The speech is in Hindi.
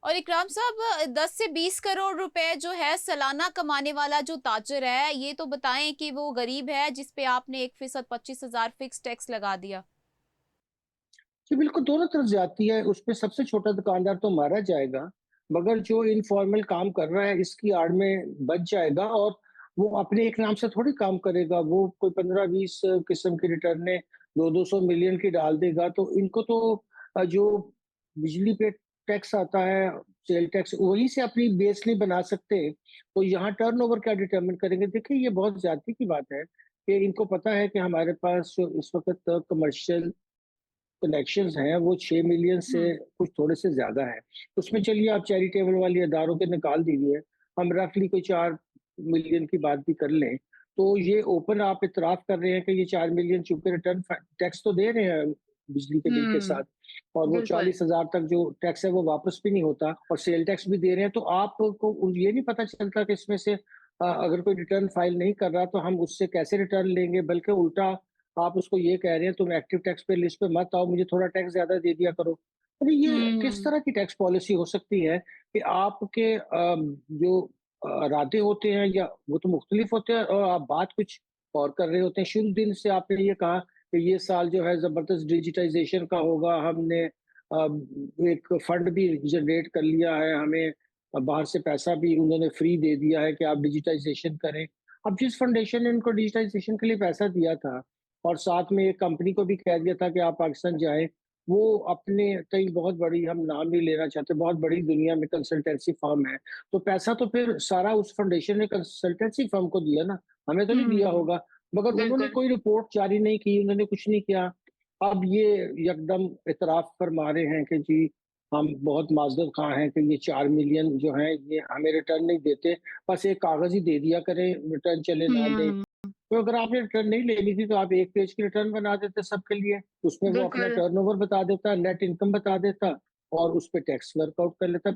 और इकराम साहब 10 से 20 करोड़ रुपए जो है सालाना कमाने वाला जो ताजिर है, ये तो बताएं कि वो गरीब है जिस पे आपने 1% 25,000 फिक्स टैक्स लगा दिया। जी, बिल्कुल दोनों तरफ जाती है, उसमें सबसे छोटा दुकानदार तो मारा जाएगा, मगर जो इनफॉर्मल काम कर रहा है इसकी आड़ में बच जाएगा और वो अपने एक नाम से थोड़ी काम करेगा, वो कोई 15-20 किस्म की रिटर्नें 200-200 मिलियन की डाल देगा, तो इनको तो जो बिजली पे टैक्स आता है, सेल टैक्स वहीं से अपनी बेस नहीं बना सकते, तो यहाँ टर्नओवर क्या डिटरमिन करेंगे? देखिए, ये बहुत ज़्यादती की बात है कि इनको पता है कि हमारे पास जो इस वक़्त कमर्शियल कनेक्शंस हैं वो 6 मिलियन से हुँ, कुछ थोड़े से ज़्यादा है। उसमें चलिए आप चैरिटेबल वाली इदारों के निकाल दीजिए, हम रफ़ली कोई 4 मिलियन की बात भी कर लें, तो ये ओपन आप इतराफ़ कर रहे हैं कि ये 4 मिलियन चूँकि रिटर्न टैक्स तो दे रहे हैं बिजली के बिल के हुँ, साथ और वो बिल्कुल। 40,000 तक जो टैक्स है वो वापस भी नहीं होता और सेल टैक्स भी दे रहे हैं, तो आपको ये नहीं पता चलता कि इसमें से अगर कोई रिटर्न फाइल नहीं कर रहा तो हम उससे कैसे रिटर्न लेंगे? बल्कि उल्टा आप उसको ये कह रहे हैं तुम एक्टिव टैक्स पे लिस्ट पे मत आओ, मुझे थोड़ा टैक्स ज़्यादा दे दिया करो। अरे ये किस हुँ, तरह की टैक्स पॉलिसी हो सकती है कि आपके जो इरादे होते हैं या वो तो मुख्तलिफ होते हैं और आप बात कुछ और कर रहे होते हैं। शुरू दिन से आपने ये कहा कि ये साल जो है ज़बरदस्त डिजिटाइज़ेशन का होगा, हमने एक फंड भी जनरेट कर लिया है, हमें बाहर से पैसा भी उन्होंने फ्री दे दिया है कि आप डिजिटाइज़ेशन करें। अब जिस फाउंडेशन ने उनको डिजिटाइज़ेशन के लिए पैसा दिया था और साथ में एक कंपनी को भी कह दिया था कि आप पाकिस्तान जाएँ, वो अपने कई बहुत बड़ी हम नाम नहीं लेना चाहते, बहुत बड़ी दुनिया में कंसल्टेंसी फर्म है। तो पैसा तो फिर सारा उस फाउंडेशन ने कंसल्टेंसी फर्म को दिया ना, हमें तो नहीं दिया हुँ, होगा। मगर उन्होंने बिल्कुल। कोई रिपोर्ट जारी नहीं की, उन्होंने कुछ नहीं किया। अब ये यकदम इतराफ़ फरमा रहे हैं कि जी, हम बहुत माज़रत ख़्वाह हैं कि ये 4 मिलियन जो हैं, ये हमें रिटर्न नहीं देते, बस एक कागज़ ही दे दिया करें, रिटर्न चले ना दें। हुँ, तो अगर आपने रिटर्न नहीं लेनी थी, तो आप 1 पेज की रिटर्न बना देते सबके लिए। उसमें वो अपना बिल्कुल। टर्नओवर बता देता, नेट इनकम बता देता और उस पे टैक्स वर्कआउट कर लेता।